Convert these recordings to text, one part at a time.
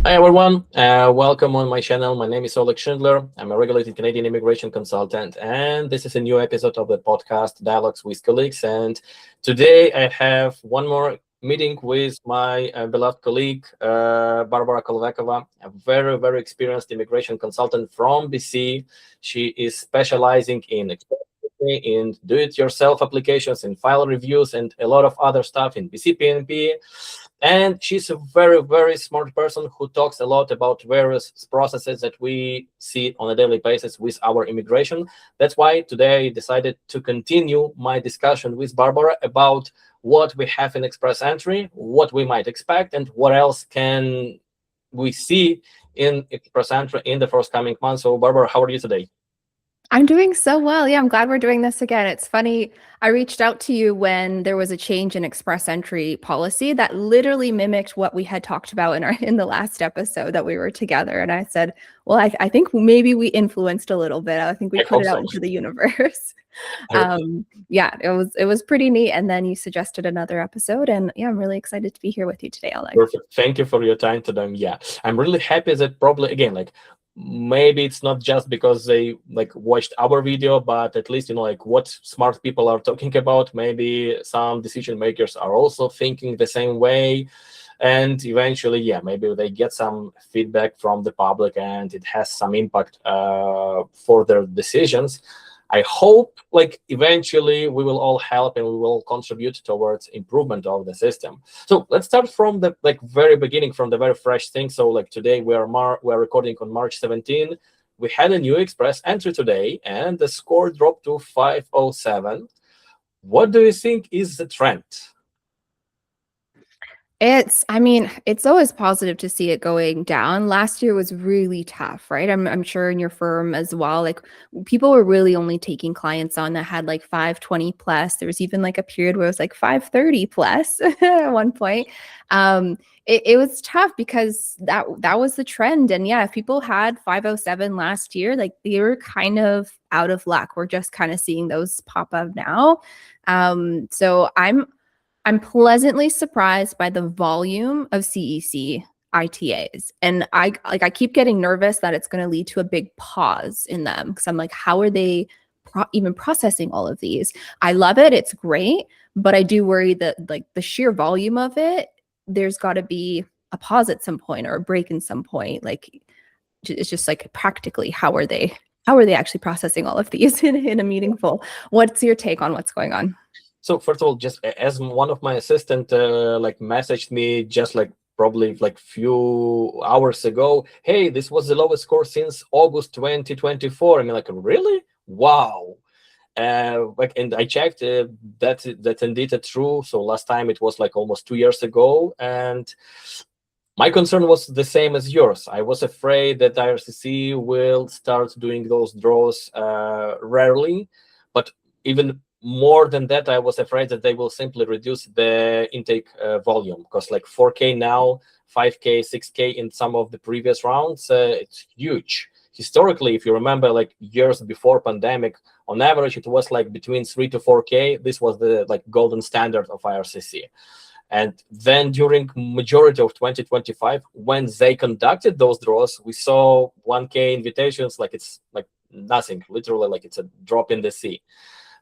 Hi everyone, welcome on my channel. My name is Oleg Schindler. I'm a regulated Canadian immigration consultant, and this is a new episode of the podcast Dialogues with Colleagues. And today I have one more meeting with my beloved colleague, Barbara Kolvekova, a very, very experienced immigration consultant from BC. She is specializing in do-it-yourself applications, in file reviews, and a lot of other stuff in BC PNP. And she's a very, very smart person who talks a lot about various processes that we see on a daily basis with our immigration. That's why today I decided to continue my discussion with Barbara about what we have in Express Entry, what we might expect, and what else can we see in Express Entry in the forthcoming months. So, Barbara, how are you today? I'm doing so well. Yeah, I'm glad we're doing this again. It's funny. I reached out to you when there was a change in Express Entry policy that literally mimicked what we had talked about in the last episode that we were together. And I said, well, I think maybe we influenced a little bit. I think we put it out into the universe. Yeah, it was pretty neat. And then you suggested another episode, and yeah, I'm really excited to be here with you today, Oleg. Perfect. Thank you for your time today. Yeah, I'm really happy that probably again, like maybe it's not just because they watched our video, but at least what smart people are talking about. Maybe some decision makers are also thinking the same way, and eventually, yeah, maybe they get some feedback from the public and it has some impact for their decisions. I hope eventually we will all help and we will contribute towards improvement of the system. So let's start from the very beginning, from the very fresh thing. So today we're recording on March 17. We had a new Express Entry today and the score dropped to 507. What do you think is the trend? I mean, it's always positive to see it going down. Last year was really tough, right? I'm sure in your firm as well. Like people were really only taking clients on that had 520 plus. There was even a period where it was 530 plus at one point. It was tough because that was the trend. And yeah, if people had 507 last year, they were kind of out of luck. We're just kind of seeing those pop up now. So I'm pleasantly surprised by the volume of CEC ITAs. And I keep getting nervous that it's going to lead to a big pause in them because I'm like, how are they even processing all of these? I love it. It's great. But I do worry that the sheer volume of it, there's got to be a pause at some point or a break in some point. It's just practically, how are they actually processing all of these in a meaningful? What's your take on what's going on? So first of all, just as one of my assistant messaged me just probably few hours ago, hey, this was the lowest score since August 2024. I mean, really? Wow. And I checked that's indeed true. So last time it was almost 2 years ago, and my concern was the same as yours. I was afraid that IRCC will start doing those draws rarely, but even more than that, I was afraid that they will simply reduce the intake volume, because 4K now, 5K, 6K in some of the previous rounds, it's huge. Historically, if you remember, years before pandemic, on average, it was between 3 to 4K. This was the golden standard of IRCC. And then during majority of 2025, when they conducted those draws, we saw 1K invitations, it's nothing, literally it's a drop in the sea.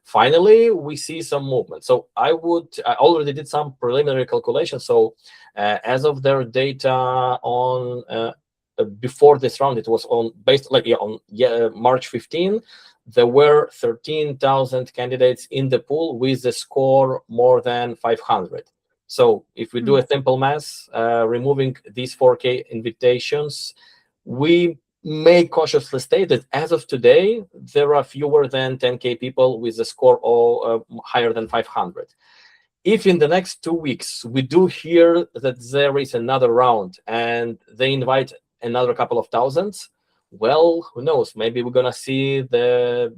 Finally, we see some movement. So I already did some preliminary calculations. So as of their data on before this round, it was on based on March 15, there were 13,000 candidates in the pool with a score more than 500. So if we do a simple math, removing these 4K invitations, we may cautiously state that as of today, there are fewer than 10K people with a score higher than 500. If in the next 2 weeks we do hear that there is another round and they invite another couple of thousands, well, who knows? Maybe we're going to see the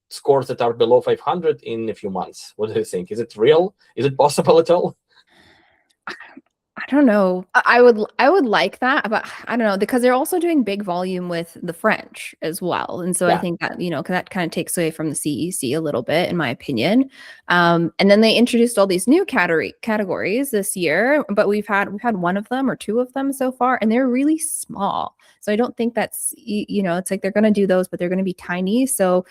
scores that are below 500 in a few months. What do you think? Is it real? Is it possible at all? I don't know. I would like that, but I don't know because they're also doing big volume with the French as well. And so I Yeah. think that, that kind of takes away from the CEC a little bit, in my opinion. And then they introduced all these new categories this year, but we've had one of them or two of them so far, and they're really small. So I don't think that's, it's like they're going to do those, but they're going to be tiny. So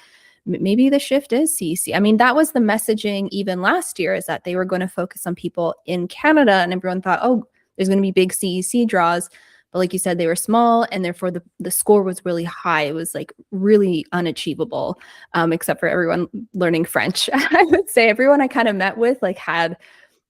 maybe the shift is CEC. I mean, that was the messaging even last year, is that they were going to focus on people in Canada, and everyone thought, oh, there's going to be big CEC draws. But like you said, they were small, and therefore the score was really high. It was like really unachievable, except for everyone learning French. I would say everyone I kind of met with had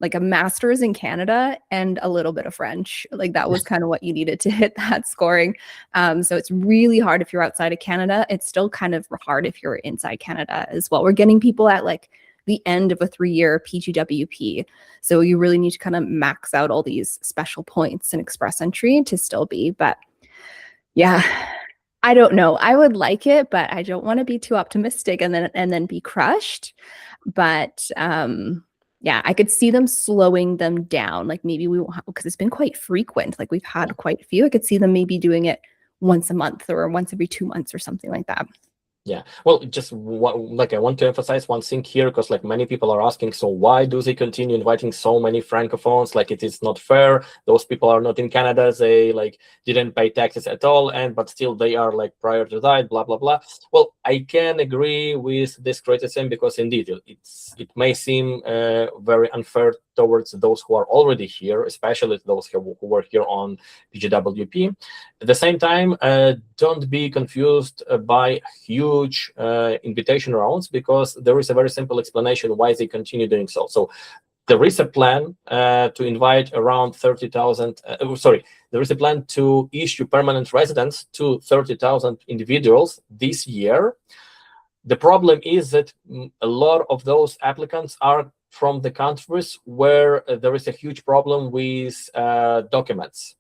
like a master's in Canada and a little bit of French. Like that was kind of what you needed to hit that scoring. So it's really hard if you're outside of Canada. It's still kind of hard if you're inside Canada as well. We're getting people at like the end of a 3-year PGWP. So you really need to kind of max out all these special points in Express Entry to still be. But yeah, I don't know. I would like it, but I don't want to be too optimistic and then be crushed. But yeah, I could see them slowing them down. Like maybe we won't have, because it's been quite frequent. Like we've had quite a few. I could see them maybe doing it once a month or once every 2 months or something like that. Yeah, well, just like I want to emphasize one thing here, because like many people are asking, so why do they continue inviting so many francophones? Like it is not fair. Those people are not in Canada. They like didn't pay taxes at all, but still they are like prior to that, blah blah blah. Well, I can agree with this criticism because indeed it may seem very unfair towards those who are already here, especially those who were here on PGWP. At the same time, don't be confused by huge invitation rounds, because there is a very simple explanation why they continue doing so. So there is a plan to invite around 30,000, there is a plan to issue permanent residence to 30,000 individuals this year. The problem is that a lot of those applicants are from the countries where there is a huge problem with documents.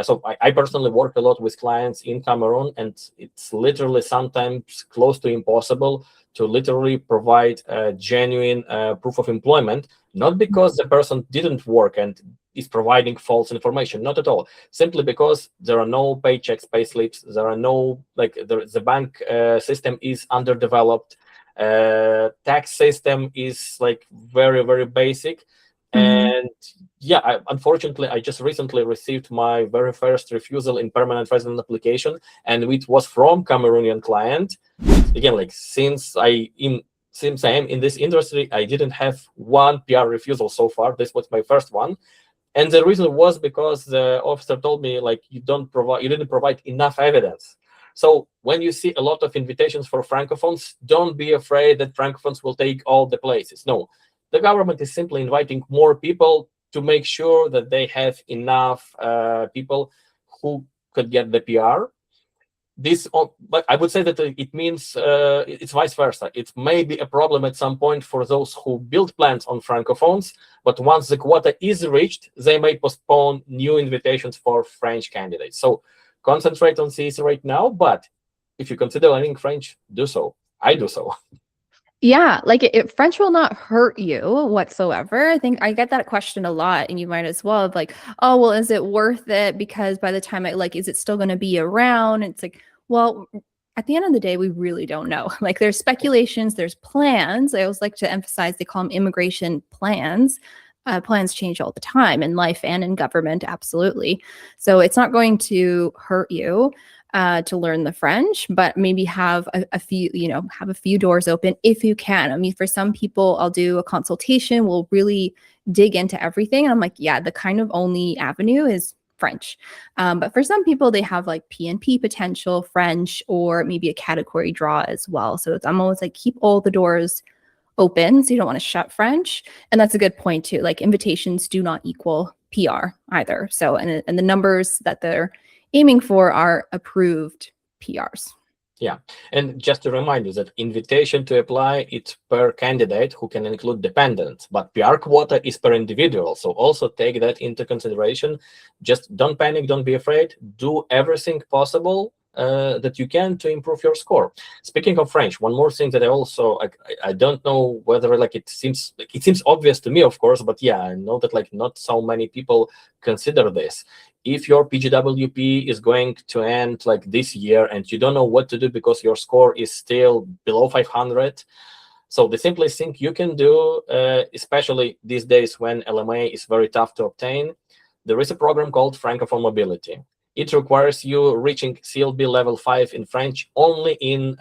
So I personally work a lot with clients in Cameroon, and it's literally sometimes close to impossible to literally provide a genuine proof of employment, not because the person didn't work and is providing false information, not at all, simply because there are no paychecks, payslips, there are no, the bank system is underdeveloped, tax system is like very, very basic. And yeah, unfortunately, I just recently received my very first refusal in permanent resident application, and it was from Cameroonian client. Again, like since I am in this industry, I didn't have one PR refusal so far. This was my first one, and the reason was because the officer told me like you didn't provide enough evidence. So when you see a lot of invitations for francophones, don't be afraid that francophones will take all the places. No. The government is simply inviting more people to make sure that they have enough people who could get the PR. But I would say that it means it's vice versa. It may be a problem at some point for those who build plans on francophones, but once the quota is reached, they may postpone new invitations for French candidates. So concentrate on CEC right now, but if you consider learning French, do so. I do so. Yeah, like French will not hurt you whatsoever. I think I get that question a lot, and you might as well have like, oh, well, is it worth it? Because by the time is it still going to be around? It's like, well, at the end of the day, we really don't know. Like there's speculations, there's plans. I always like to emphasize they call them immigration plans. Plans change all the time in life and in government, absolutely. So it's not going to hurt you to learn the French, but maybe have a few doors open if you can. I mean, for some people, I'll do a consultation. We'll really dig into everything. And I'm like, yeah, the kind of only avenue is French. But for some people, they have like PNP potential, French, or maybe a category draw as well. So I'm always like, keep all the doors open. So you don't want to shut French. And that's a good point too. Like invitations do not equal PR either. So, and the numbers that they're aiming for are approved PRs. Yeah, and just to remind you that invitation to apply, it's per candidate who can include dependents, but PR quota is per individual. So also take that into consideration. Just don't panic, don't be afraid. Do everything possible that you can to improve your score. Speaking of French, one more thing that I also I don't know whether like it seems obvious to me, of course, but yeah, I know that like not so many people consider this. If your PGWP is going to end like this year and you don't know what to do because your score is still below 500, so the simplest thing you can do, especially these days when LMA is very tough to obtain, there is a program called Francophone Mobility. It requires you reaching CLB level 5 in French only in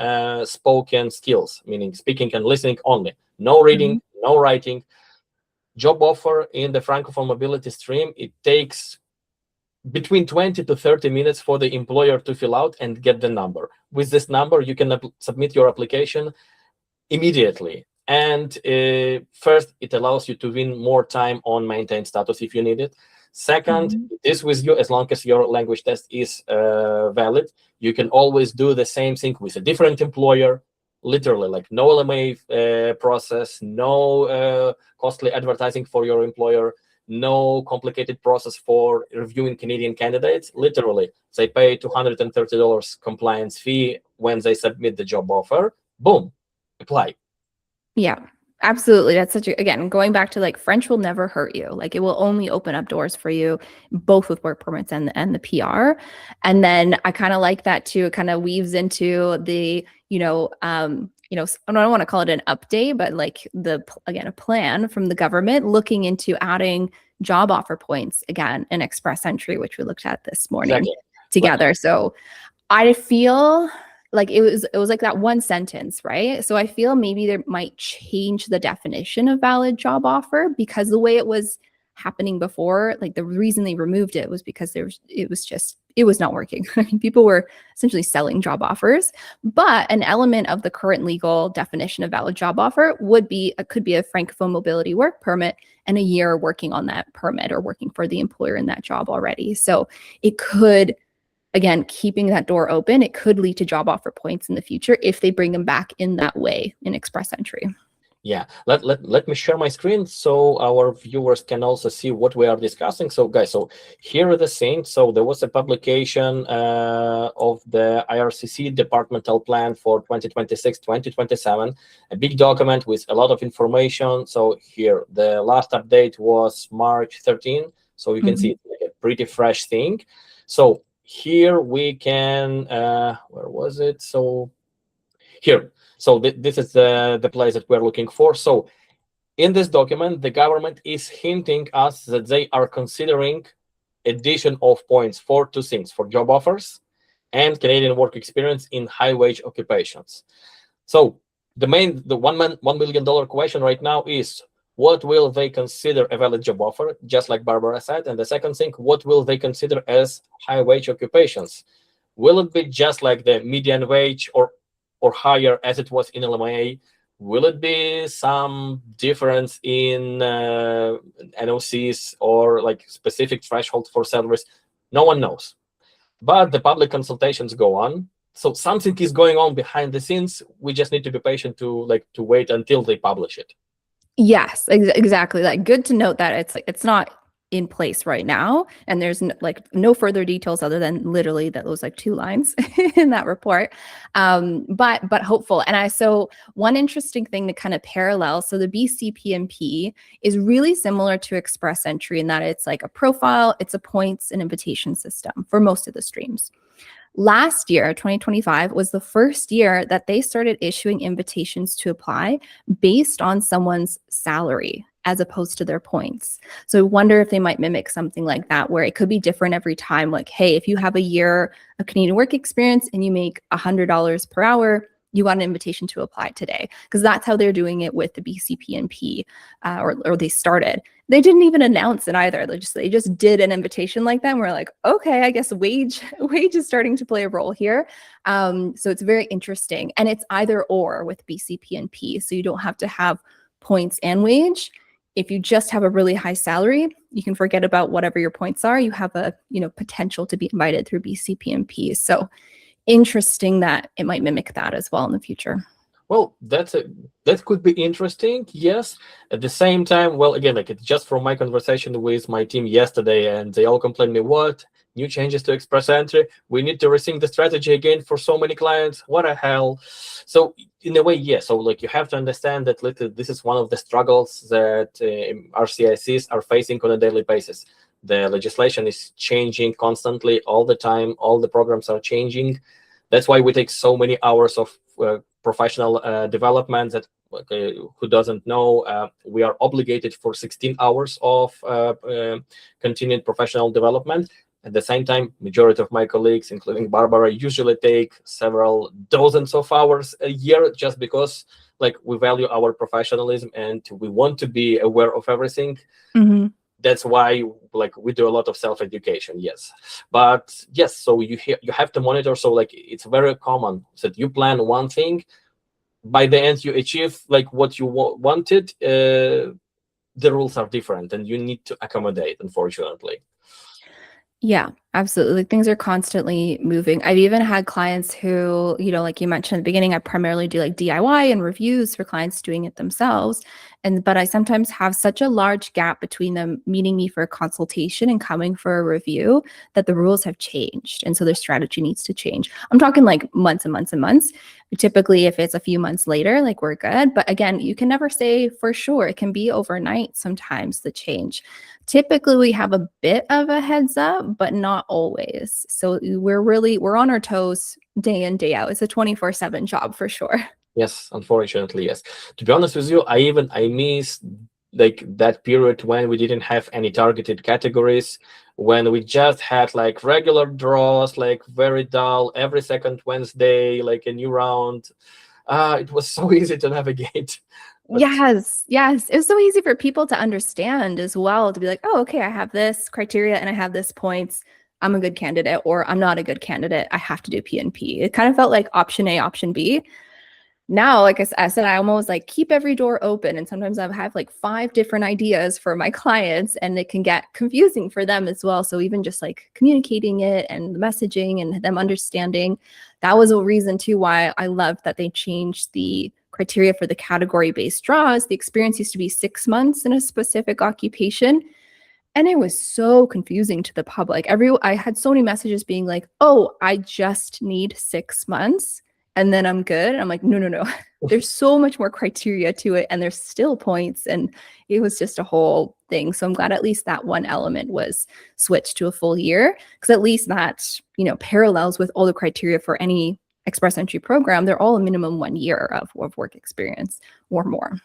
spoken skills, meaning speaking and listening only. No reading, no writing. Job offer in the Francophone Mobility stream, it takes between 20 to 30 minutes for the employer to fill out and get the number. With this number, you can submit your application immediately. And first, it allows you to win more time on maintained status if you need it. Second, it is with you as long as your language test is valid. You can always do the same thing with a different employer, literally, like no LMA process, no costly advertising for your employer, no complicated process for reviewing Canadian candidates. Literally, they pay $230 compliance fee when they submit the job offer. Boom, apply. Yeah, absolutely. That's such a, again, going back to like French will never hurt you. Like it will only open up doors for you, both with work permits and the PR. And then I kind of like that too. It kind of weaves into the, I don't want to call it an update, but like a plan from the government looking into adding job offer points again in express entry, which we looked at this morning together. So I feel like it was like that one sentence, right? So I feel maybe there might change the definition of valid job offer, because the way it was happening before, like the reason they removed it was because it was not working. I mean, people were essentially selling job offers, but an element of the current legal definition of valid job offer could be a Francophone mobility work permit and a year working on that permit or working for the employer in that job already. So it could, again, keeping that door open, it could lead to job offer points in the future if they bring them back in that way in express entry. Yeah, let me share my screen so our viewers can also see what we are discussing. So guys, so here are the things. So there was a publication of the IRCC departmental plan for 2026-2027, a big document with a lot of information. So here, the last update was March 13. So you can see it's like a pretty fresh thing. So here we can, where was it? So here. So this is the place that we're looking for. So in this document, the government is hinting us that they are considering addition of points for two things, for job offers and Canadian work experience in high-wage occupations. So the $1 million question right now is, what will they consider a valid job offer, just like Barbara said? And the second thing, what will they consider as high-wage occupations? Will it be just like the median wage or higher as it was in LMA? Will it be some difference in NOCs or like specific threshold for salaries? No one knows. But the public consultations go on. So something is going on behind the scenes. We just need to be patient to wait until they publish it. Yes, exactly. Like, good to note that it's not in place right now, and there's no further details other than literally those like 2 lines in that report, but hopeful. And so one interesting thing to kind of parallel, so the BCPNP is really similar to express entry in that it's like a profile, it's a points and invitation system for most of the streams. Last year, 2025, was the first year that they started issuing invitations to apply based on someone's salary as opposed to their points. So I wonder if they might mimic something like that, where it could be different every time. Like, hey, if you have a year of Canadian work experience and you make $100 per hour, you got an invitation to apply today, because that's how they're doing it with the BCPNP, or they started. They didn't even announce it either. They just did an invitation like that. And we're like, okay, I guess wage is starting to play a role here. So it's very interesting, and it's either or with BCPNP. So you don't have to have points and wage. If you just have a really high salary, you can forget about whatever your points are. You have a potential to be invited through BCPNP. So interesting that it might mimic that as well in the future. Well, that could be interesting, yes. At the same time, well, again, like it's just from my conversation with my team yesterday, and they all complained me, what? new changes to express entry. We need to rethink the strategy again for so many clients. What the hell? So in a way, yes. So like you have to understand that this is one of the struggles that RCICs are facing on a daily basis. The legislation is changing constantly, all the time. All the programs are changing. That's why we take so many hours of professional development. That who doesn't know, we are obligated for 16 hours of continued professional development. At the same time, majority of my colleagues, including Barbara, usually take several dozens of hours a year, just because like we value our professionalism and we want to be aware of everything. Mm-hmm. That's why like we do a lot of self-education. Yes, but yes, so you have to monitor. So like it's very common that you plan one thing, by the end you achieve like what you wanted, the rules are different and you need to accommodate, unfortunately. Yeah, absolutely. Things are constantly moving. I've even had clients who, like you mentioned at the beginning, I primarily do like DIY and reviews for clients doing it themselves. But I sometimes have such a large gap between them meeting me for a consultation and coming for a review that the rules have changed. And so their strategy needs to change. I'm talking like months and months and months. Typically, if it's a few months later, like we're good. But again, you can never say for sure. It can be overnight sometimes, the change. Typically, we have a bit of a heads up, but not always. So we're on our toes day in, day out. It's a 24/7 job for sure. Yes, unfortunately, yes. To be honest with you, I miss like that period when we didn't have any targeted categories, when we just had like regular draws, like very dull, every second Wednesday, like a new round. It was so easy to navigate. But Yes. It was so easy for people to understand as well, to be like, oh, okay, I have this criteria and I have this points. I'm a good candidate, or I'm not a good candidate. I have to do PNP. It kind of felt like option A, option B. Now, like I said, I almost like keep every door open. And sometimes I have like 5 different ideas for my clients, and it can get confusing for them as well. So even just like communicating it and the messaging and them understanding, that was a reason too why I loved that they changed the criteria for the category-based draws. The experience used to be 6 months in a specific occupation. And it was so confusing to the public. I had so many messages being like, oh, I just need 6 months and then I'm good. And I'm like, no. There's so much more criteria to it, and there's still points. And it was just a whole thing. So I'm glad at least that one element was switched to a full year, because at least that, parallels with all the criteria for any express entry program. They're all a minimum 1 year of work experience or more.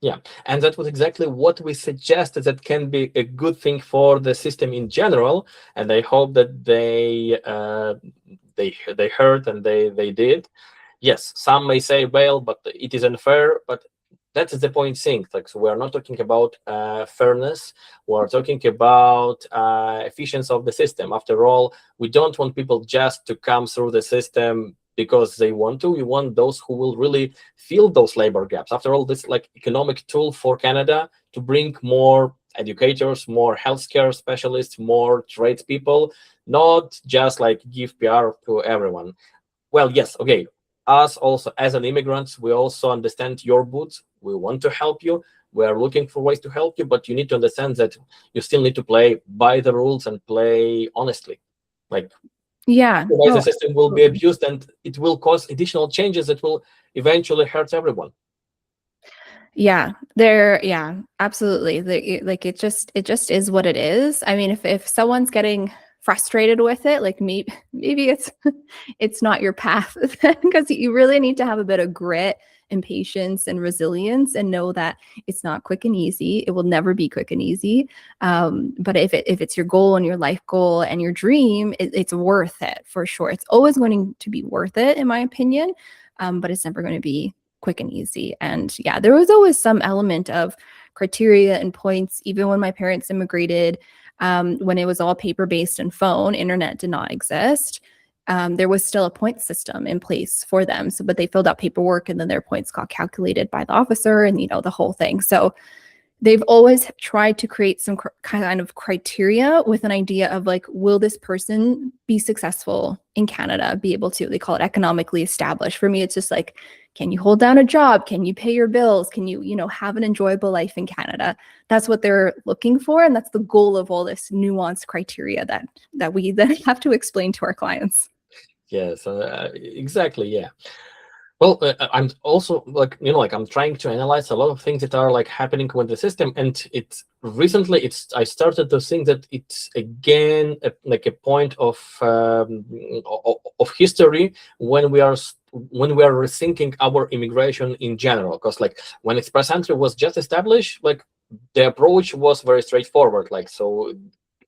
yeah, and that was exactly what we suggested that can be a good thing for the system in general. And I hope that they heard and they did. Yes, some may say, well, but it is unfair, but that is the point thing. Like, so we're not talking about fairness. We're talking about efficiency of the system. After all, we don't want people just to come through the system because they want to. We want those who will really fill those labor gaps. After all, this is like economic tool for Canada to bring more educators, more healthcare specialists, more tradespeople, not just like give PR to everyone. Well, yes, okay. Us also as an immigrant, we also understand your boots. We want to help you. We are looking for ways to help you, but you need to understand that you still need to play by the rules and play honestly. Like, yeah, otherwise the system will be abused and it will cause additional changes that will eventually hurt everyone. Yeah, absolutely. Like it just is what it is. I mean, if someone's getting frustrated with it, like maybe it's not your path, because you really need to have a bit of grit and patience and resilience, and know that it's not quick and easy. It will never be quick and easy. But if it's your goal and your life goal and your dream, it's worth it for sure. It's always going to be worth it, in my opinion. But it's never going to be quick and easy. And yeah, there was always some element of criteria and points, even when my parents immigrated, when it was all paper-based and phone, internet did not exist. There was still a point system in place for them. But they filled out paperwork, and then their points got calculated by the officer, and the whole thing. So they've always tried to create some kind of criteria with an idea of like, will this person be successful in Canada, be able to, they call it economically established. For me, it's just like, can you hold down a job? Can you pay your bills? Can you, have an enjoyable life in Canada? That's what they're looking for. And that's the goal of all this nuanced criteria that we then have to explain to our clients. Yes, exactly. Yeah. Well, I'm also like, I'm trying to analyze a lot of things that are like happening with the system, and I started to think that it's again like a point of history when we are rethinking our immigration in general. Because like when Express Entry was just established, like the approach was very straightforward. Like, so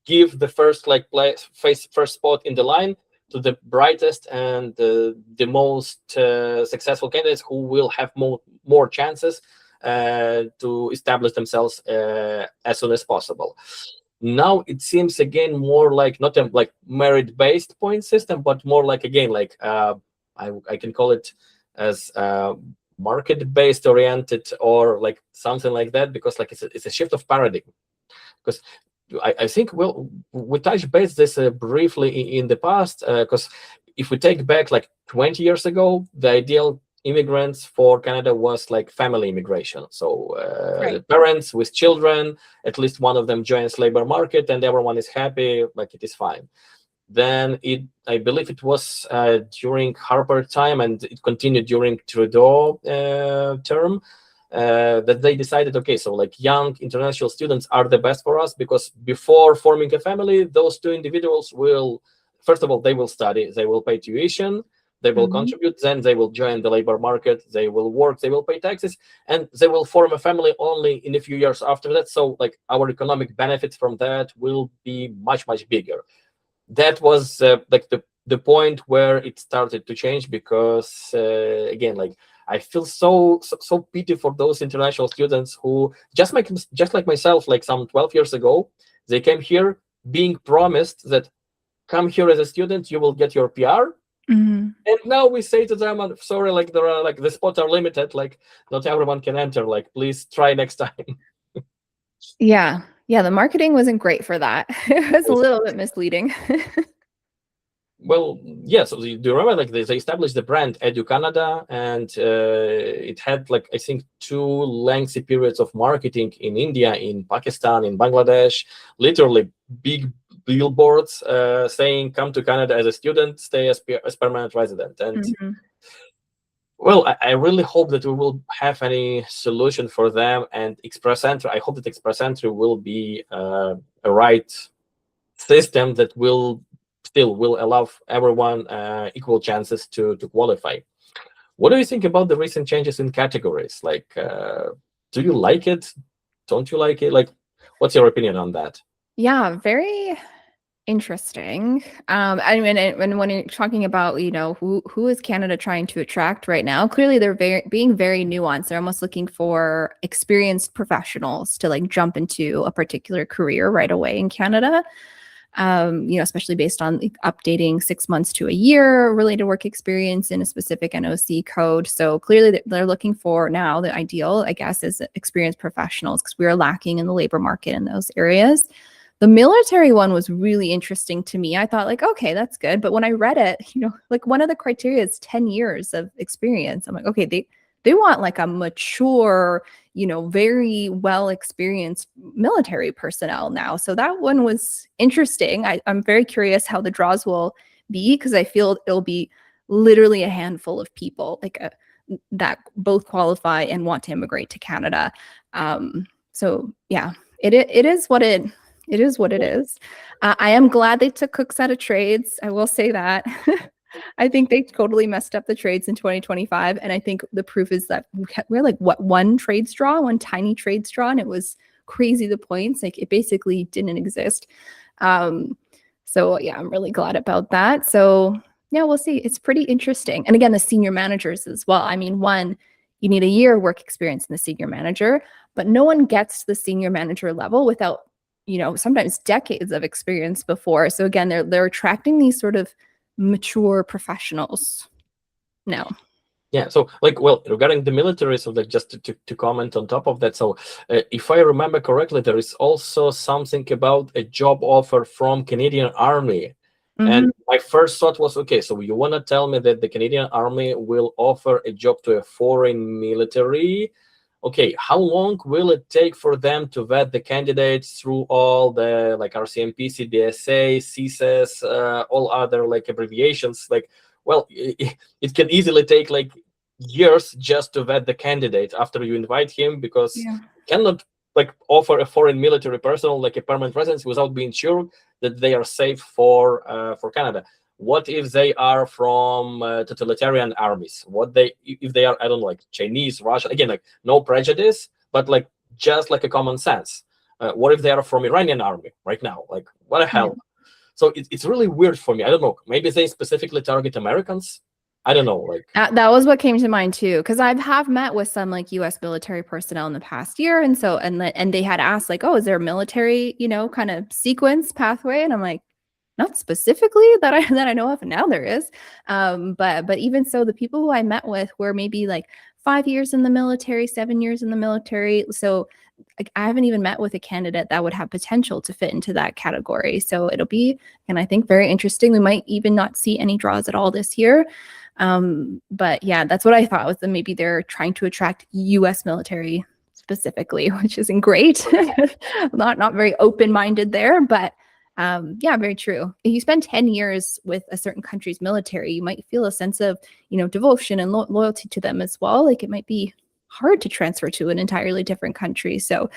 give the first like first spot in the line to the brightest and the most successful candidates who will have more chances to establish themselves as soon as possible. Now it seems again more like not a like merit-based point system, but more like again like I can call it as market-based oriented or like something like that, because like it's a shift of paradigm. Because I think we touched base this briefly in the past, because if we take back like 20 years ago, the ideal immigrants for Canada was like family immigration. So Right. parents with children, at least one of them joins labor market and everyone is happy, like it is fine. Then I believe it was during Harper time, and it continued during Trudeau term, that they decided, okay, so like young international students are the best for us, because before forming a family, those two individuals will, first of all, they will study, they will pay tuition, they will contribute, then they will join the labor market, they will work, they will pay taxes, and they will form a family only in a few years after that. So like our economic benefits from that will be much, much bigger. That was like the point where it started to change, because again, like I feel so pity for those international students who just like myself, like some 12 years ago, they came here being promised that come here as a student, you will get your PR. And now we say to them, I'm sorry, like there are like the spots are limited, like not everyone can enter, like please try next time. Yeah. The marketing wasn't great for that. It was a little bit misleading. Well, yeah. So do you remember, like they established the brand Edu Canada, and it had like I think 2 lengthy periods of marketing in India, in Pakistan, in Bangladesh. Literally big billboards saying, "Come to Canada as a student, stay as permanent resident." And well, I really hope that we will have any solution for them. And Express Entry, I hope that Express Entry will be a right system that will allow everyone equal chances to qualify. What do you think about the recent changes in categories? Like, do you like it? Don't you like it? Like, what's your opinion on that? Yeah, very interesting. I mean, and when you're talking about, who is Canada trying to attract right now? Clearly, they're being very nuanced. They're almost looking for experienced professionals to like jump into a particular career right away in Canada. Especially based on like, updating 6 months to a year related work experience in a specific NOC code. So clearly they're looking for now the ideal, I guess, is experienced professionals, because we are lacking in the labor market in those areas. The military one was really interesting to me. I thought like, okay, that's good. But when I read it, like one of the criteria is 10 years of experience. I'm like, okay, they want like a mature, very well experienced military personnel now. So that one was interesting. I'm very curious how the draws will be, because I feel it'll be literally a handful of people like that both qualify and want to immigrate to Canada. So yeah, it is what it is. I am glad they took cooks out of trades. I will say that. I think they totally messed up the trades in 2025. And I think the proof is that we're like, one tiny trade straw, and it was crazy the points. Like it basically didn't exist. So yeah, I'm really glad about that. So yeah, we'll see. It's pretty interesting. And again, the senior managers as well. I mean, you need a year work experience in the senior manager, but no one gets to the senior manager level without, sometimes decades of experience before. So again, they're attracting these sort of mature professionals. No. Yeah, so like, well, regarding the military, so like just to comment on top of that, so if I remember correctly, there is also something about a job offer from Canadian Army. And my first thought was, okay, so you want to tell me that the Canadian Army will offer a job to a foreign military? Okay, how long will it take for them to vet the candidates through all the like RCMP, CDSA, CSAS, all other like abbreviations? Like, well, it can easily take like years just to vet the candidate after you invite him, because Yeah. you cannot like offer a foreign military personnel like a permanent residence without being sure that they are safe for Canada. What if they are from totalitarian armies? What they if they are, I don't know, like Chinese, Russian? Again, like no prejudice, but like just like a common sense. What if they are from Iranian army right now? Like what the hell? So it's really weird for me. I don't know. Maybe they specifically target Americans. I don't know. Like That was what came to mind too, because I have met with some like U.S. military personnel in the past year, and so and they had asked like, oh, is there a military, kind of sequence pathway? And I'm like, not specifically that I know of. And now there is, but even so, the people who I met with were maybe like 5 years in the military, 7 years in the military. So like, I haven't even met with a candidate that would have potential to fit into that category. So it'll be, and I think very interesting. We might even not see any draws at all this year. But yeah, that's what I thought was that maybe they're trying to attract U.S. military specifically, which isn't great. not very open-minded there, but yeah, very true. If you spend 10 years with a certain country's military, you might feel a sense of, devotion and loyalty to them as well. Like it might be hard to transfer to an entirely different country. So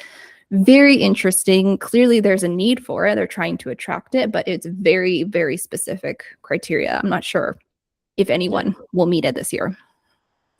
very interesting. Clearly there's a need for it. They're trying to attract it, but it's very, very specific criteria. I'm not sure if anyone will meet it this year.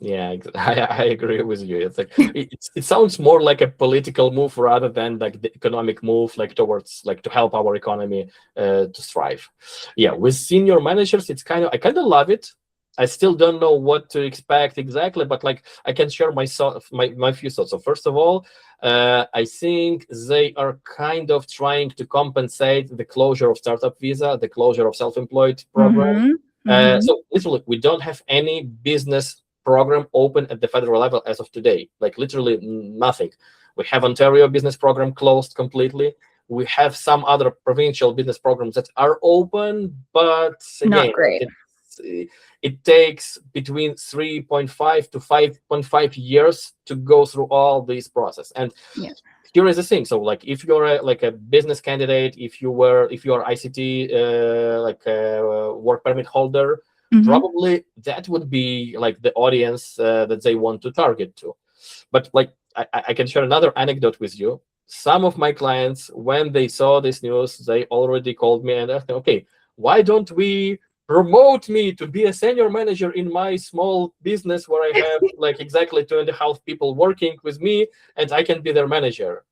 Yeah, I agree with you. It's like it sounds more like a political move rather than like the economic move, like towards like to help our economy to thrive. Yeah, with senior managers, I kind of love it. I still don't know what to expect exactly, but like I can share my few thoughts. So first of all, I think they are kind of trying to compensate the closure of startup visa, the closure of self-employed program. So literally, we don't have any business program open at the federal level as of today. Like literally nothing. We have Ontario business program closed completely. We have some other provincial business programs that are open, but again, not great. It takes between 3.5 to 5.5 years to go through all this process. And here is the thing. So like if you're a business candidate, if you are ICT work permit holder, probably that would be like the audience that they want to target to. But like I can share another anecdote with you. Some of my clients, when they saw this news, they already called me and asked, okay, why don't we promote me to be a senior manager in my small business where I have like exactly 2.5 people working with me and I can be their manager?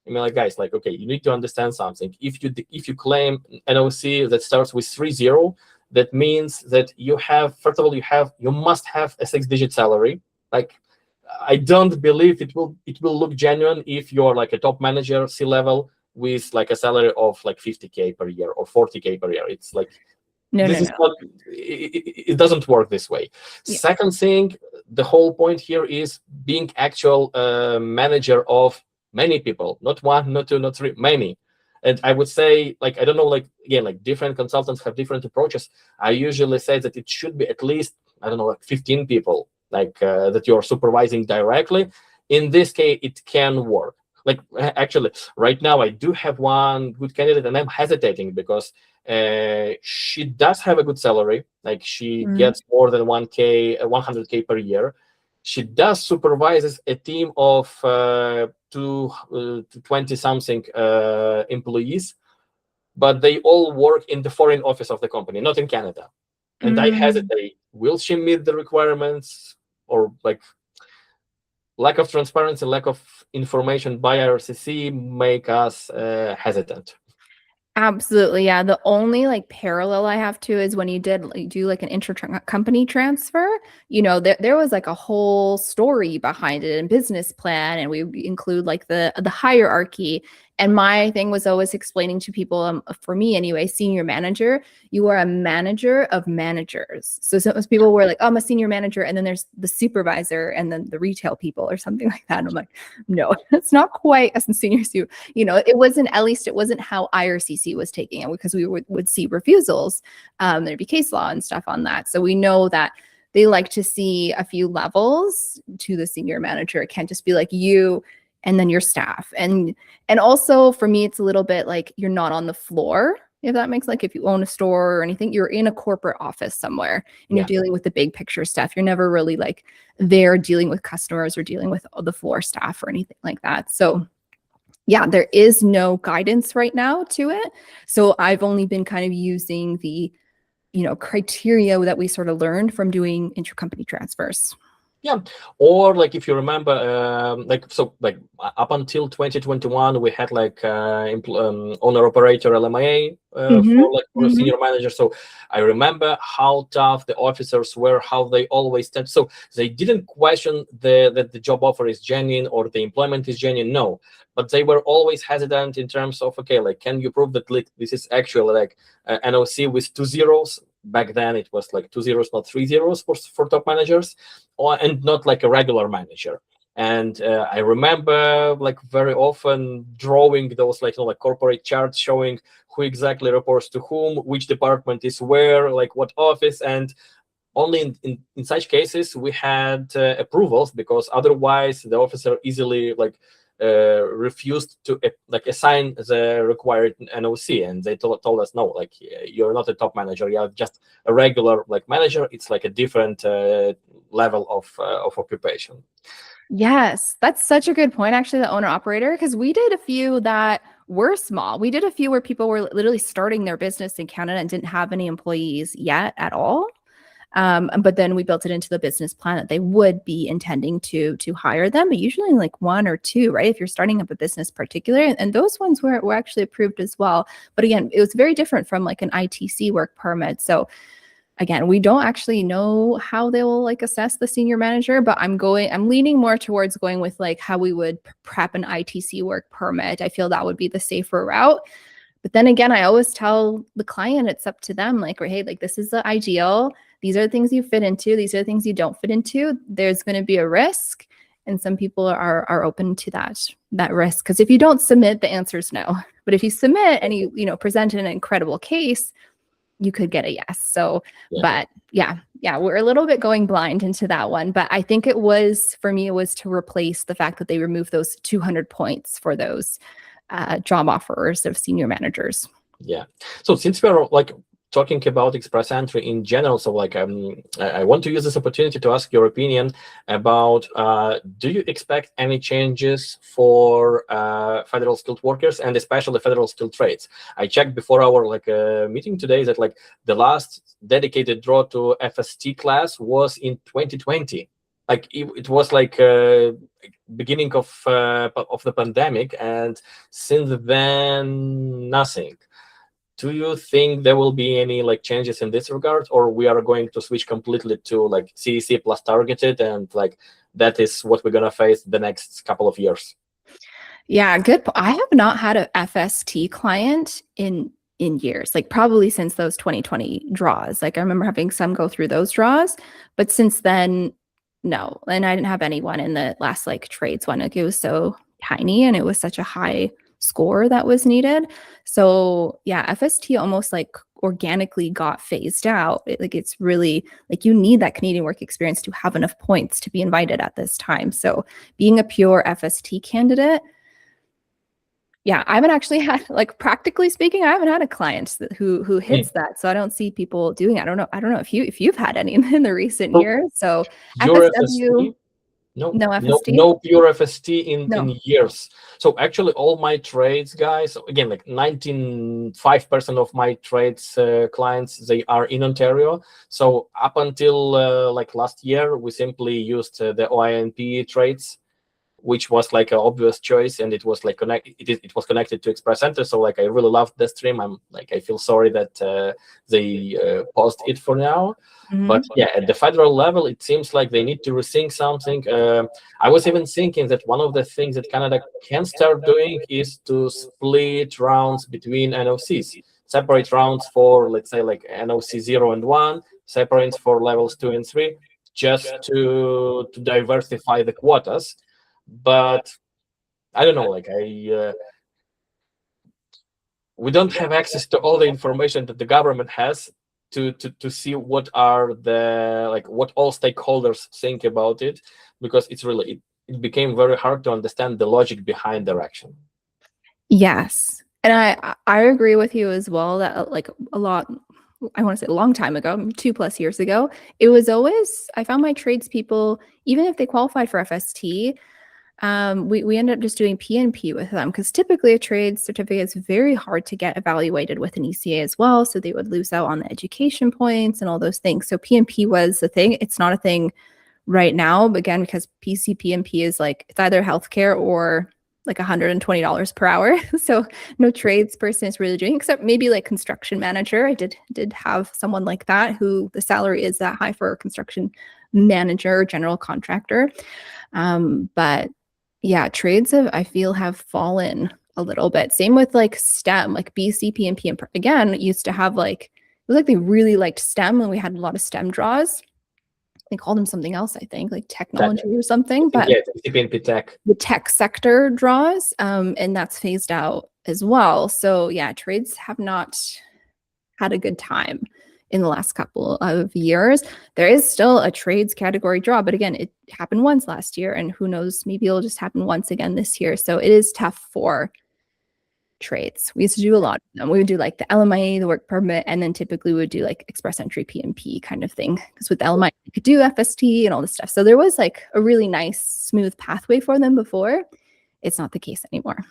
I mean, like, guys, like, okay, you need to understand something. If you claim NOC that starts with 30, that means that you have, first of all, you must have a 6-digit salary. Like, I don't believe it will look genuine if you're like a top manager, C-level, with like a salary of like 50K per year or 40K per year. It's like No. It doesn't work this way. Second thing, the whole point here is being actual manager of many people, not one, not two, not three, many. And I would say, like, I don't know, like, again, like different consultants have different approaches. I usually say that it should be at least, I don't know, like 15 people, like that you're supervising directly. In this case, it can work. Like, actually, right now, I do have one good candidate, and I'm hesitating because she does have a good salary. Like, she gets more than 100K per year. She does supervises a team of 20-something employees, but they all work in the foreign office of the company, not in Canada. And I hesitate. Will she meet the requirements, or like lack of transparency, lack of information by IRCC make us hesitant? Absolutely. Yeah. The only like parallel I have to is when you do like an intercompany transfer, there was like a whole story behind it and business plan, and we include like the hierarchy. And my thing was always explaining to people, for me anyway, senior manager, you are a manager of managers. So some people were like, oh, I'm a senior manager, and then there's the supervisor and then the retail people or something like that. And I'm like, no, it's not quite as senior. It wasn't, at least it wasn't how IRCC was taking it, because we would see refusals. There'd be case law and stuff on that. So we know that they like to see a few levels to the senior manager. It can't just be like you and then your staff. And also for me, it's a little bit like you're not on the floor, if that makes, like if you own a store or anything, you're in a corporate office somewhere and you're dealing with the big picture stuff. You're never really like there dealing with customers or dealing with the floor staff or anything like that. So yeah, there is no guidance right now to it. So I've only been kind of using the, criteria that we sort of learned from doing intercompany transfers. Yeah, or like if you remember, up until 2021, we had like owner operator LMIA for a senior manager. So I remember how tough the officers were, how they always said. So they didn't question that the job offer is genuine or the employment is genuine. No, but they were always hesitant in terms of, okay, like, can you prove that like this is actually like NOC with 2 zeros? Back then it was like 2 zeros, not 3 zeros for top managers, and not like a regular manager. And I remember like very often drawing those like corporate charts showing who exactly reports to whom, which department is where, like what office. And only in such cases we had approvals, because otherwise the officer easily like refused to assign the required NOC, and they told us, no, like you're not a top manager, you're just a regular like manager. It's like a different level of occupation. Yes, that's such a good point, actually, the owner operator, because we did a few that were small. We did a few where people were literally starting their business in Canada and didn't have any employees yet at all. But then we built it into the business plan that they would be intending to hire them, but usually like 1 or 2, right? If you're starting up a business particular, and those ones were actually approved as well. But again, it was very different from like an ITC work permit. So again, we don't actually know how they will like assess the senior manager, but I'm leaning more towards going with like how we would prep an ITC work permit. I feel that would be the safer route. But then again, I always tell the client, it's up to them. Like, hey, like this is the ideal. These are the things you fit into. These are the things you don't fit into. There's going to be a risk. And some people are open to that risk. Because if you don't submit, the answer is no. But if you submit and you present an incredible case, you could get a yes. So, but yeah, we're a little bit going blind into that one. But I think for me, it was to replace the fact that they removed those 200 points for those job offers of senior managers. Yeah. So since we're like talking about express entry in general, so like I want to use this opportunity to ask your opinion about do you expect any changes for federal skilled workers and especially federal skilled trades? I checked before our meeting today that like the last dedicated draw to FST class was in 2020. Like it was like beginning of the pandemic, and since then nothing. Do you think there will be any like changes in this regard, or we are going to switch completely to like CEC plus targeted, and like that is what we're gonna face the next couple of years? Yeah, good. I have not had a FST client in years, like probably since those 2020 draws. Like I remember having some go through those draws, but since then, no. And I didn't have anyone in the last like trades one. Like it was so tiny and it was such a high score that was needed. So yeah, FST almost like organically got phased out. It's really like you need that Canadian work experience to have enough points to be invited at this time. So being a pure FST candidate, yeah, I haven't actually had, like practically speaking, I haven't had a client who hits that. So I don't see people doing it. I don't know if you've had any in the recent years. So FSW. No FST? no pure FST in years. So actually all my trades guys, again, like 95% of my trades clients, they are in Ontario. So up until like last year, we simply used the OINP trades. which was like an obvious choice, and it was like it was connected to Express Center. So like I really loved the stream. I feel sorry that they paused it for now. But yeah, at the federal level, it seems like they need to rethink something. I was even thinking that one of the things that Canada can start doing is to split rounds between NOCs, separate rounds for, let's say, like NOC 0 and 1, separate for levels 2 and 3, just to diversify the quotas. But I don't know, like we don't have access to all the information that the government has to see what are the what all stakeholders think about it, because it's really it became very hard to understand the logic behind their action. Yes, and I agree with you as well that like a lot, I want to say a long time ago, 2+ years ago, it was always, I found my tradespeople, even if they qualified for FST, we ended up just doing PNP with them, because typically a trade certificate is very hard to get evaluated with an ECA as well. So they would lose out on the education points and all those things. So PNP was the thing. It's not a thing right now, but again, because PNP is like, it's either healthcare or like $120 per hour. So no tradesperson is really doing, except maybe like construction manager. I did have someone like that who the salary is that high for a construction manager, general contractor. But yeah, trades I feel have fallen a little bit. Same with like STEM, like BC, PNP, and again, used to have like, it was like they really liked STEM, and we had a lot of STEM draws. They called them something else, I think, like technology or something. But yeah, PNP tech. The tech sector draws, and that's phased out as well. So yeah, trades have not had a good time in the last couple of years. There is still a trades category draw, but again, it happened once last year, and who knows, maybe it'll just happen once again this year. So it is tough for trades. We used to do a lot of them. We would do like the LMI, the work permit, and then typically we would do like express entry PNP kind of thing, because with LMI you could do FST and all this stuff. So there was like a really nice smooth pathway for them before. It's not the case anymore.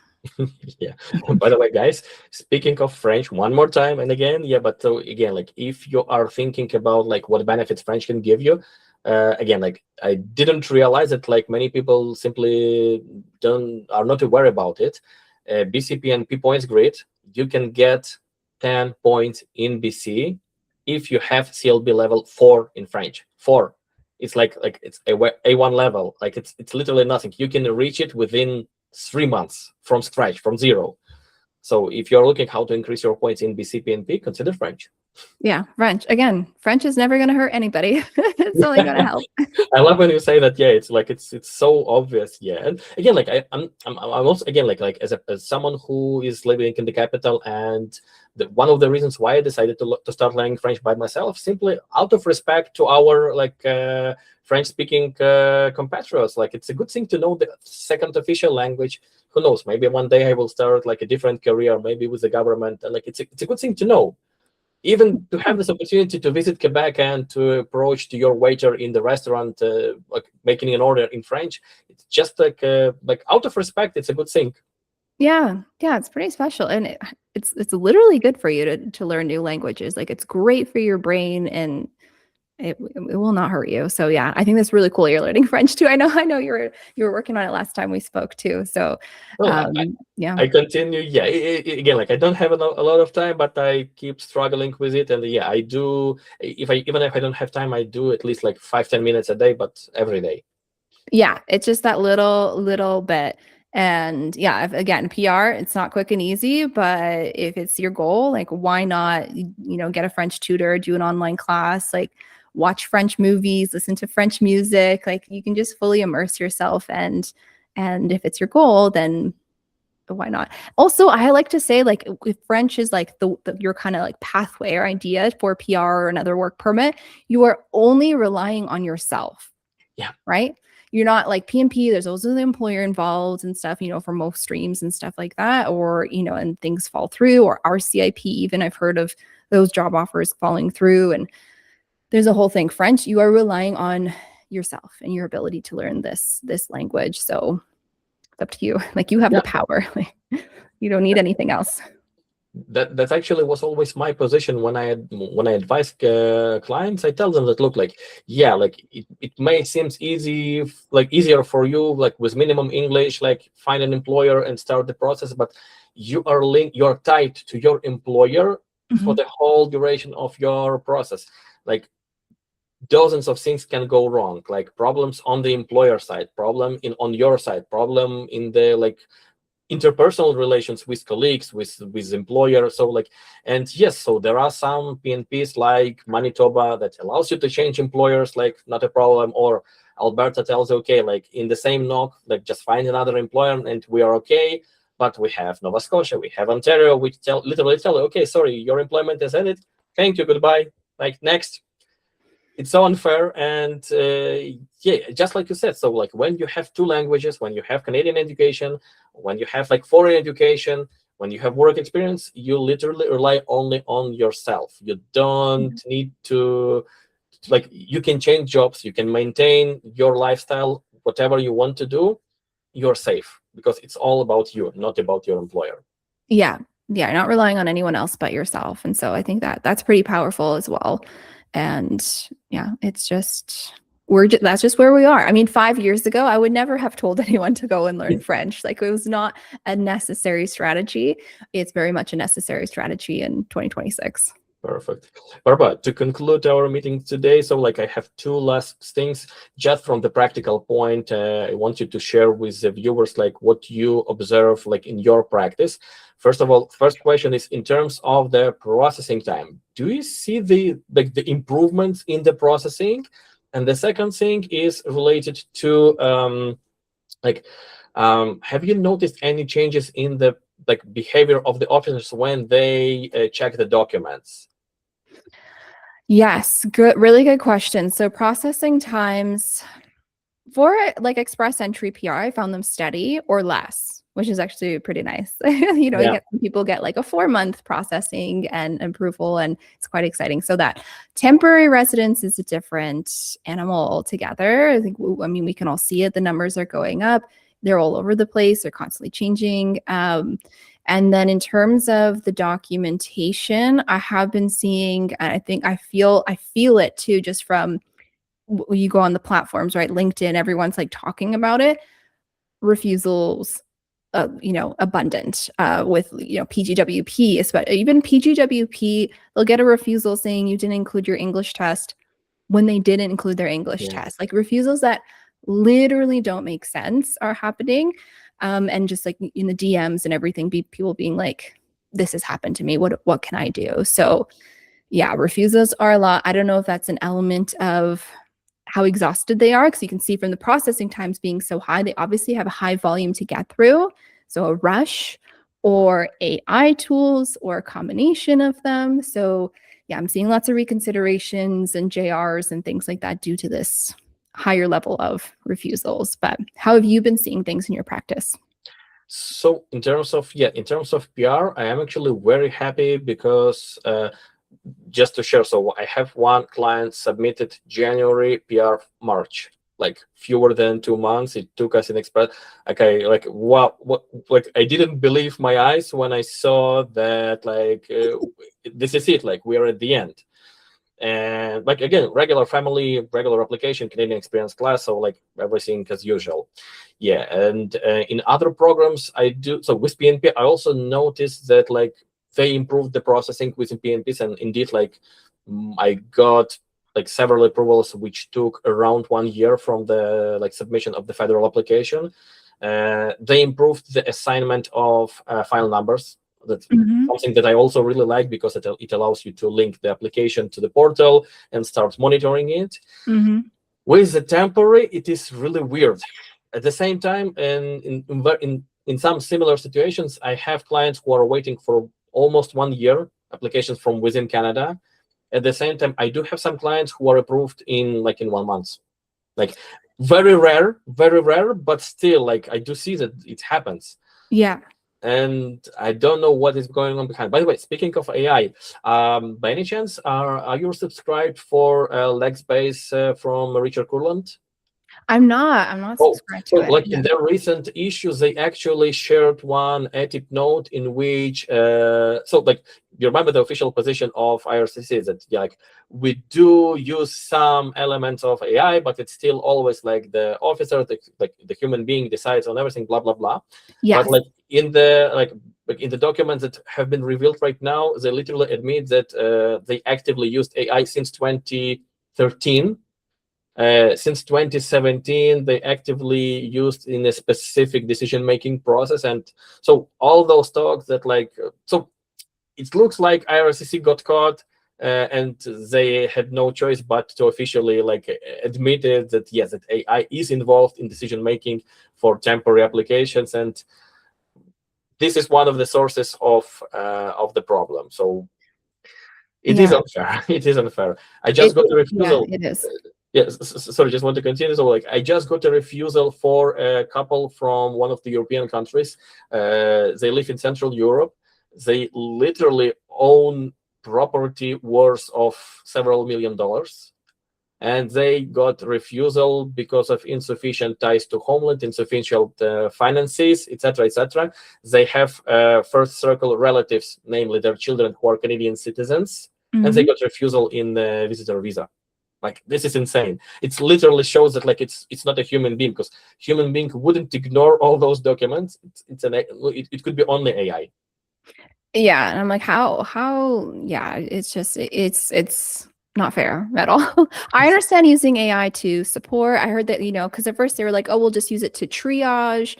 Yeah. By the way, guys, speaking of French, one more time and again, yeah, but so again, like if you are thinking about like what benefits French can give you, again, like I didn't realize that like many people simply are not aware about it. BC PNP points grid, you can get 10 points in BC if you have CLB level 4 in French. 4. It's like it's A1 level. Like it's literally nothing. You can reach it within 3 months from scratch, from zero. So if you're looking how to increase your points in BC PNP, consider French. Yeah, French. Again, French is never going to hurt anybody. It's only going to help. I love when you say that. Yeah, it's like it's so obvious. Yeah, and again, like I'm also again like as someone who is living in the capital, and one of the reasons why I decided to start learning French by myself, simply out of respect to our like French-speaking compatriots. Like it's a good thing to know the second official language. Who knows? Maybe one day I will start like a different career, maybe with the government. And like it's a good thing to know. Even to have this opportunity to visit Quebec and to approach to your waiter in the restaurant, like making an order in French, it's just like out of respect, it's a good thing. Yeah, it's pretty special, and it's literally good for you to learn new languages. Like it's great for your brain, and it will not hurt you. So yeah, I think that's really cool. You're learning French too. I know you were working on it last time we spoke too. So yeah, I continue. Yeah, again, like I don't have a lot of time, but I keep struggling with it. And yeah, I do. Even if I don't have time, I do at least like 5-10 minutes a day, but every day. Yeah, it's just that little bit. And yeah, again, PR, it's not quick and easy, but if it's your goal, like why not, get a French tutor, do an online class, like watch French movies, listen to French music, like you can just fully immerse yourself. And if it's your goal, then why not? Also, I like to say, like, if French is like your kind of like pathway or idea for PR or another work permit, you are only relying on yourself. Yeah. Right? You're not like PNP, there's also the employer involved and stuff, for most streams and stuff like that, or, and things fall through, or RCIP, even I've heard of those job offers falling through. And there's a whole thing. French, you are relying on yourself and your ability to learn this language. So it's up to you. Like you have the power. You don't need anything else. That actually was always my position when I advise clients. I tell them that, look, like, yeah, like it may seem easy, like easier for you, like with minimum English, like find an employer and start the process, but you're tied to your employer for the whole duration of your process. Like dozens of things can go wrong, like problems on the employer side, problem on your side, problem in the like interpersonal relations with colleagues, with employer. So like, and yes, so there are some PNPs like Manitoba that allows you to change employers, like not a problem, or Alberta tells you, okay, like in the same knock, like just find another employer and we are okay. But we have Nova Scotia, we have Ontario, which literally tell you, okay, sorry, your employment is ended, thank you, goodbye, like next. It's so unfair. And yeah, just like you said, so like when you have two languages, when you have Canadian education, when you have like foreign education, when you have work experience, you literally rely only on yourself. You don't need to, like, you can change jobs, you can maintain your lifestyle, whatever you want to do, you're safe, because it's all about you, not about your employer. Yeah. Yeah. Not relying on anyone else but yourself. And so I think that that's pretty powerful as well. And yeah, it's just, that's just where we are. I mean, 5 years ago, I would never have told anyone to go and learn French. Like it was not a necessary strategy. It's very much a necessary strategy in 2026. Perfect. Barbara, to conclude our meeting today, so like I have two last things. Just from the practical point, I want you to share with the viewers like what you observe like in your practice. First of all, first question is in terms of the processing time. Do you see the improvements in the processing? And the second thing is related to have you noticed any changes in the like behavior of the officers when they check the documents? Yes, good, really good question. So processing times for like express entry PR, I found them steady or less, which is actually pretty nice. You know, Yeah. you get people get like a 4-month processing and approval, and it's quite exciting. So that temporary residence is a different animal altogether. I think, I mean, we can all see it. The numbers are going up. They're all over the place. They're constantly changing. And then in terms of the documentation, I have been seeing, and I think I feel it too, just from you go on the platforms, right? LinkedIn, everyone's like talking about it. Refusals, you know, abundant with, you know, PGWP, especially even PGWP, they'll get a refusal saying you didn't include your English test when they didn't include their English test. Like refusals that literally don't make sense are happening. And just like in the DMs and everything, people being like, this has happened to me. What can I do? So yeah, refusals are a lot. I don't know if that's an element of how exhausted they are, because you can see from the processing times being so high, they obviously have a high volume to get through. So a rush or AI tools or a combination of them. So yeah, I'm seeing lots of reconsiderations and JRs and things like that due to this higher level of refusals. But how have you been seeing things in your practice? So in terms of PR, I am actually very happy because just to share, so I have one client submitted January, PR March, like fewer than 2 months. It took us in express. Okay, like wow, what? Like I didn't believe my eyes when I saw that. Like this is it. Like we are at the end. And like again, regular family, regular application, Canadian experience class, so like everything as usual. Yeah, and in other programs I do, so with PNP I also noticed that like they improved the processing within PNPs, and indeed like I got like several approvals which took around 1 year from the like submission of the federal application. They improved the assignment of file numbers. That's something that I also really like, because it allows you to link the application to the portal and start monitoring it. With the temporary, it is really weird. At the same time, and in some similar situations, I have clients who are waiting for almost 1 year applications from within Canada. At the same time, I do have some clients who are approved in 1 month. Like very rare, but still, like I do see that it happens. Yeah. And I don't know what is going on behind. By the way, speaking of AI, by any chance, are you subscribed for Lexbase from Richard Kurland? I'm not Oh, subscribed so to it. like Yeah. in their recent issues, they actually shared one ethic note in which, so like you remember the official position of IRCC is that yeah, like we do use some elements of AI, but it's still always like the officer, like the human being decides on everything, blah blah blah. But Yes. like in the in the documents that have been revealed right now, they literally admit that they actively used AI since 2013. Since 2017, they actively used in a specific decision-making process. And so all those talks that so it looks like IRCC got caught and they had no choice but to officially admitted that yes, that AI is involved in decision-making for temporary applications. And this is one of the sources of the problem. So it is Yeah. unfair. It is unfair. I just got a Yeah, refusal. it is. Yes, sorry, just want to continue. So, like, I just got a refusal for a couple from one of the European countries. They live in Central Europe. They literally own property worth of several $1 million, and they got refusal because of insufficient ties to homeland, insufficient finances, etc., etc. They have first circle relatives, namely their children, who are Canadian citizens, and they Mhm. got refusal in the visitor visa. Like, this is insane. It literally shows that like it's not a human being, because human being wouldn't ignore all those documents. It could be only AI. Yeah, and I'm like, yeah, it's just it's not fair at all. I understand using AI to support. I heard that, because at first they were like, oh, we'll just use it to triage,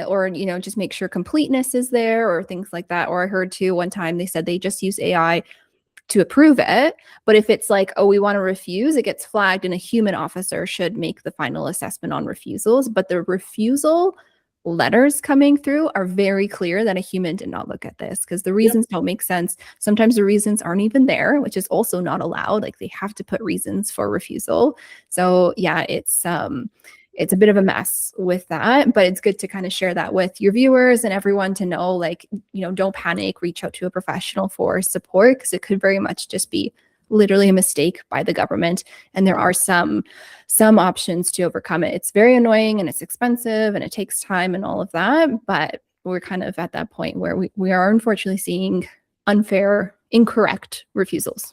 or, just make sure completeness is there or things like that. Or I heard too one time they said they just use AI to approve it. But if it's like, oh, we want to refuse, it gets flagged and a human officer should make the final assessment on refusals. But the refusal letters coming through are very clear that a human did not look at this, because the Yeah, reasons don't make sense. Sometimes the reasons aren't even there, which is also not allowed. Like, they have to put reasons for refusal. So yeah, it's a bit of a mess with that, but it's good to kind of share that with your viewers and everyone to know, like, don't panic, reach out to a professional for support, because it could very much just be literally a mistake by the government. And there are some options to overcome it. It's very annoying and it's expensive and it takes time and all of that, but we're kind of at that point where we are unfortunately seeing unfair, incorrect refusals.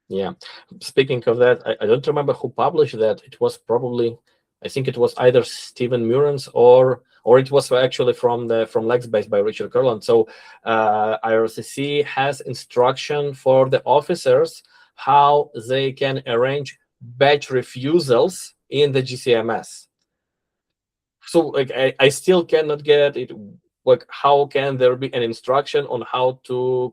yeah. Speaking of that, I don't remember who published that. It was probably, I think it was either Stephen Murans or it was actually from Lexbase by Richard Kurland. So IRCC has instruction for the officers how they can arrange batch refusals in the GCMS. So like I still cannot get it. Like, how can there be an instruction on how to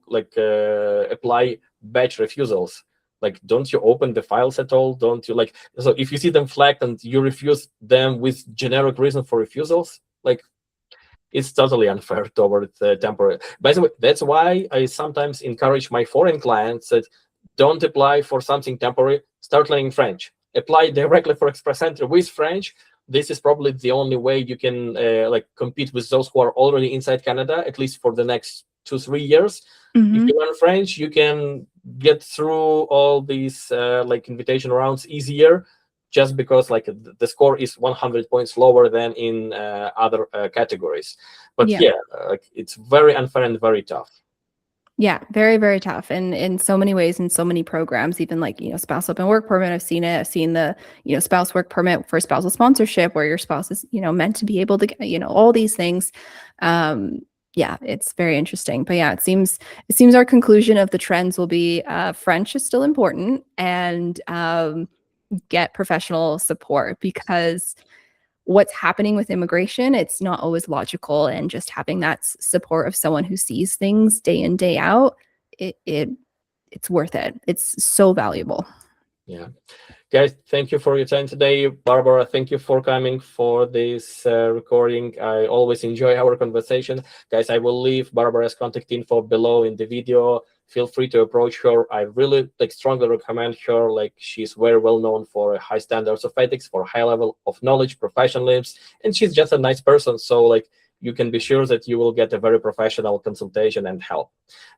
apply batch refusals? Like, don't you open the files at all? Don't you so if you see them flagged and you refuse them with generic reason for refusals, like, it's totally unfair toward the temporary. By the way, that's why I sometimes encourage my foreign clients that don't apply for something temporary, start learning French. Apply directly for Express Entry with French. This is probably the only way you can compete with those who are already inside Canada, at least for the next 2-3 years. If Mm-hmm. you learn French, you can get through all these invitation rounds easier, just because the score is 100 points lower than in other categories. But Yeah. yeah, it's very unfair and very tough. Yeah, very, very tough. And in so many ways, in so many programs, even like, spouse open work permit, I've seen it. I've seen the, spouse work permit for spousal sponsorship, where your spouse is, meant to be able to get, all these things. Yeah, it's very interesting. But yeah, it seems our conclusion of the trends will be French is still important, and get professional support, because what's happening with immigration, it's not always logical, and just having that support of someone who sees things day in, day out, it's worth it. It's so valuable. Yeah. Guys, thank you for your time today. Barbara, thank you for coming for this recording. I always enjoy our conversation. Guys, I will leave Barbara's contact info below in the video. Feel free to approach her. I really strongly recommend her. She's very well known for high standards of ethics, for high level of knowledge, professionalism, and she's just a nice person. So you can be sure that you will get a very professional consultation and help.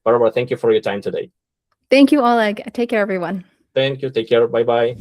Barbara, thank you for your time today. Thank you, Oleg. Take care, everyone. Thank you. Take care. Bye-bye.